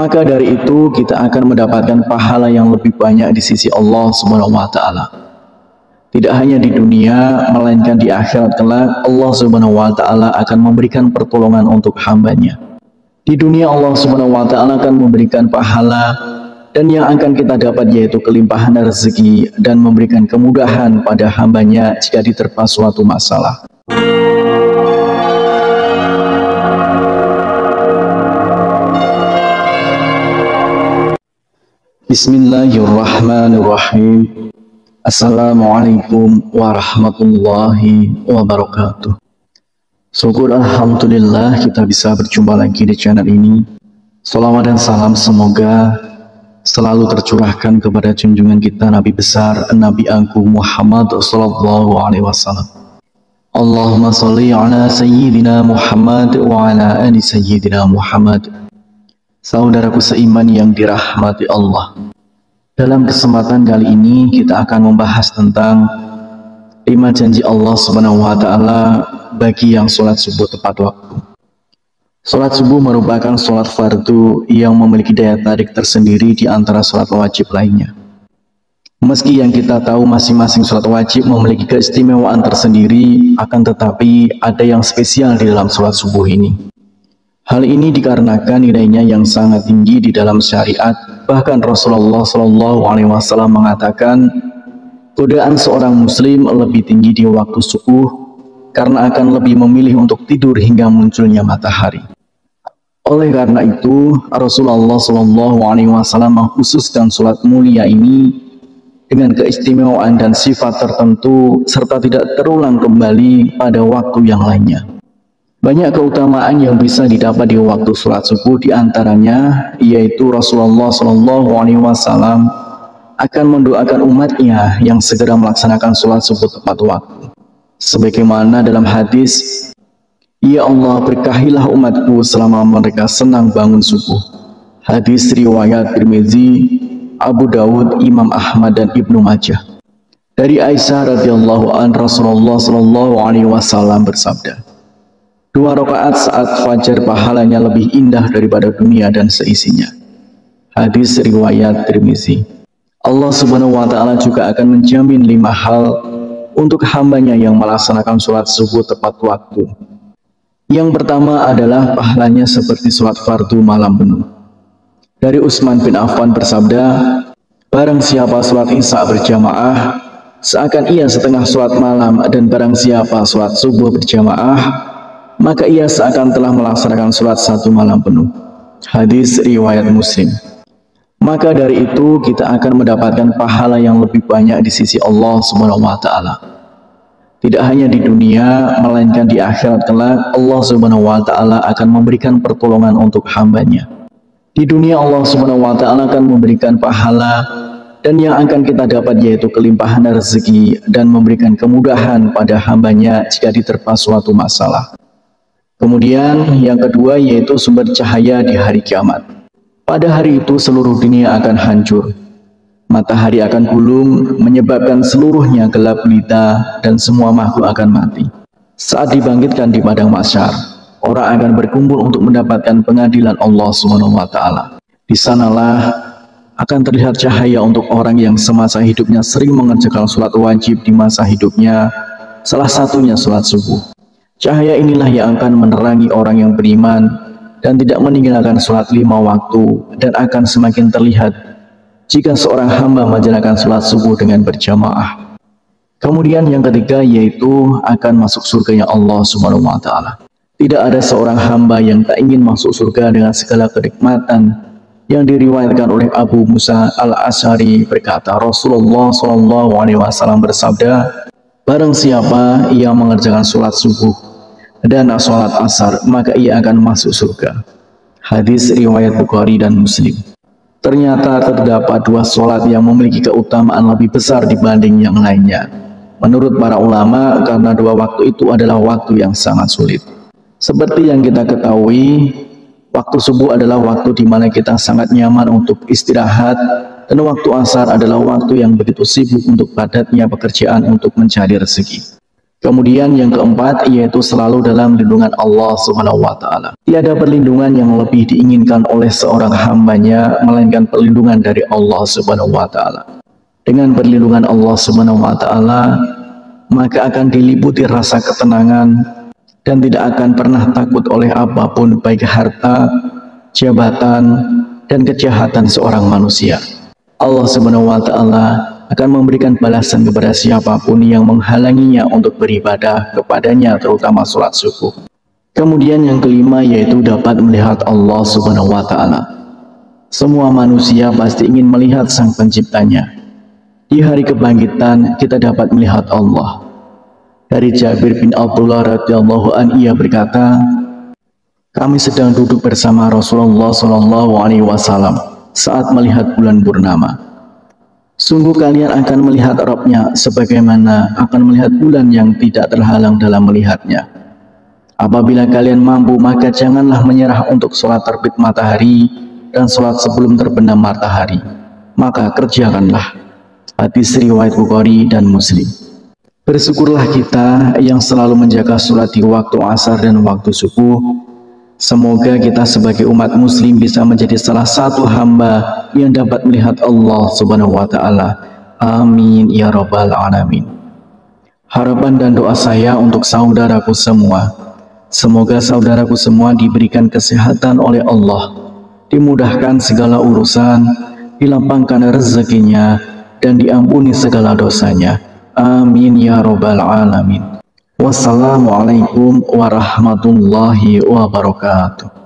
maka dari itu kita akan mendapatkan pahala yang lebih banyak di sisi Allah Subhanahu wa taala. Tidak hanya di dunia, melainkan di akhirat kelak Allah Subhanahu wa taala akan memberikan pertolongan untuk hambanya. Di dunia Allah Subhanahu wa taala akan memberikan pahala, dan yang akan kita dapat yaitu kelimpahan rezeki dan memberikan kemudahan pada hambanya jika diterpa suatu masalah. Bismillahirrahmanirrahim. Assalamualaikum warahmatullahi wabarakatuh. Syukur alhamdulillah kita bisa berjumpa lagi di channel ini. Salawat dan salam semoga selalu tercurahkan kepada junjungan kita Nabi besar Nabi Agung Muhammad sallallahu alaihi wasallam. Allahumma sholli ala sayyidina Muhammad wa ala ali sayyidina Muhammad. Saudaraku seiman yang dirahmati Allah, dalam kesempatan kali ini kita akan membahas tentang 5 janji Allah Subhanahu wa taala bagi yang sholat subuh tepat waktu. Sholat subuh merupakan sholat fardu yang memiliki daya tarik tersendiri di antara sholat wajib lainnya. Meski yang kita tahu masing-masing sholat wajib memiliki keistimewaan tersendiri, akan tetapi ada yang spesial di dalam sholat subuh ini. Hal ini dikarenakan nilainya yang sangat tinggi di dalam syariat. Bahkan Rasulullah Shallallahu Alaihi Wasallam mengatakan, godaan seorang muslim lebih tinggi di waktu subuh karena akan lebih memilih untuk tidur hingga munculnya matahari. Oleh karena itu, Rasulullah Shallallahu Alaihi Wasallam mengkhususkan sholat mulia ini dengan keistimewaan dan sifat tertentu serta tidak terulang kembali pada waktu yang lainnya. Banyak keutamaan yang bisa didapat di waktu sholat subuh, diantaranya yaitu Rasulullah Shallallahu Alaihi Wasallam akan mendoakan umatnya yang segera melaksanakan sholat subuh tepat waktu. Sebagaimana dalam hadis, "Ya Allah, berkahilah umatku selama mereka senang bangun subuh." Hadis riwayat Tirmizi, Abu Dawud, Imam Ahmad dan Ibnu Majah. Dari Aisyah radhiyallahu anha, Rasulullah Shallallahu Alaihi Wasallam bersabda, 2 rakaat saat fajar pahalanya lebih indah daripada dunia dan seisinya. Hadis riwayat Tirmizi. Allah Subhanahu wa taala juga akan menjamin 5 hal untuk hambanya yang melaksanakan sholat subuh tepat waktu. Yang pertama adalah pahalanya seperti sholat fardu malam penuh. Dari Utsman bin Affan bersabda, barang siapa sholat isya berjamaah, seakan ia setengah sholat malam, dan barang siapa sholat subuh berjamaah, maka ia seakan telah melaksanakan sholat 1 malam penuh. Hadis riwayat Muslim. Maka dari itu kita akan mendapatkan pahala yang lebih banyak di sisi Allah Subhanahu wa taala. Tidak hanya di dunia, melainkan di akhirat kelak Allah Subhanahu wa taala akan memberikan pertolongan untuk hambanya. Di dunia Allah Subhanahu wa taala akan memberikan pahala, dan yang akan kita dapat yaitu kelimpahan rezeki dan memberikan kemudahan pada hambanya jika diterpa suatu masalah. Kemudian yang kedua yaitu sumber cahaya di hari kiamat. Pada hari itu seluruh dunia akan hancur. Matahari akan gulung, menyebabkan seluruhnya gelap gulita dan semua makhluk akan mati. Saat dibangkitkan di padang mahsyar, orang akan berkumpul untuk mendapatkan pengadilan Allah Subhanahu wa taala. Di sanalah akan terlihat cahaya untuk orang yang semasa hidupnya sering mengerjakan sholat wajib di masa hidupnya, salah satunya sholat subuh. Cahaya inilah yang akan menerangi orang yang beriman dan tidak meninggalkan sholat 5 waktu, dan akan semakin terlihat jika seorang hamba menjalankan sholat subuh dengan berjamaah. Kemudian yang ketiga yaitu akan masuk surganya Allah Subhanahu wa taala. Tidak ada seorang hamba yang tak ingin masuk surga dengan segala kenikmatan. Yang diriwayatkan oleh Abu Musa al-Asy'ari berkata, Rasulullah Shallallahu Alaihi Wasallam bersabda, barang siapa ia mengerjakan sholat subuh dan sholat asar, maka ia akan masuk surga. Hadis riwayat Bukhari dan Muslim. Ternyata terdapat 2 sholat yang memiliki keutamaan lebih besar dibanding yang lainnya. Menurut para ulama, karena 2 waktu itu adalah waktu yang sangat sulit. Seperti yang kita ketahui, waktu subuh adalah waktu di mana kita sangat nyaman untuk istirahat, dan waktu asar adalah waktu yang begitu sibuk untuk padatnya pekerjaan untuk mencari rezeki. Kemudian yang keempat yaitu selalu dalam lindungan Allah Subhanahu wa taala. Tiada perlindungan yang lebih diinginkan oleh seorang hambanya melainkan perlindungan dari Allah Subhanahu wa taala. Dengan perlindungan Allah Subhanahu wa taala, maka akan diliputi rasa ketenangan dan tidak akan pernah takut oleh apapun, baik harta, jabatan, dan kejahatan seorang manusia. Allah Subhanahu wa taala akan memberikan balasan kepada siapapun yang menghalanginya untuk beribadah kepadanya, terutama sholat subuh. Kemudian yang kelima yaitu dapat melihat Allah Subhanahu wa taala. Semua manusia pasti ingin melihat Sang Penciptanya. Di hari kebangkitan kita dapat melihat Allah. Dari Jabir bin Abdullah radhiyallahu anhu, ia berkata, kami sedang duduk bersama Rasulullah SAW saat melihat bulan purnama. Sungguh kalian akan melihat Rabb-nya sebagaimana akan melihat bulan yang tidak terhalang dalam melihatnya. Apabila kalian mampu, maka janganlah menyerah untuk sholat terbit matahari dan sholat sebelum terbenam matahari. Maka kerjakanlah. Hadis riwayat Bukhari dan Muslim. Bersyukurlah kita yang selalu menjaga sholat di waktu asar dan waktu subuh. Semoga kita sebagai umat muslim bisa menjadi salah satu hamba yang dapat melihat Allah Subhanahu wa taala. Amin ya rabbal alamin. Harapan dan doa saya untuk saudaraku semua, semoga saudaraku semua diberikan kesehatan oleh Allah, dimudahkan segala urusan, dilapangkan rezekinya, dan diampuni segala dosanya. Amin ya rabbal alamin. Wassalamualaikum warahmatullahi wabarakatuh.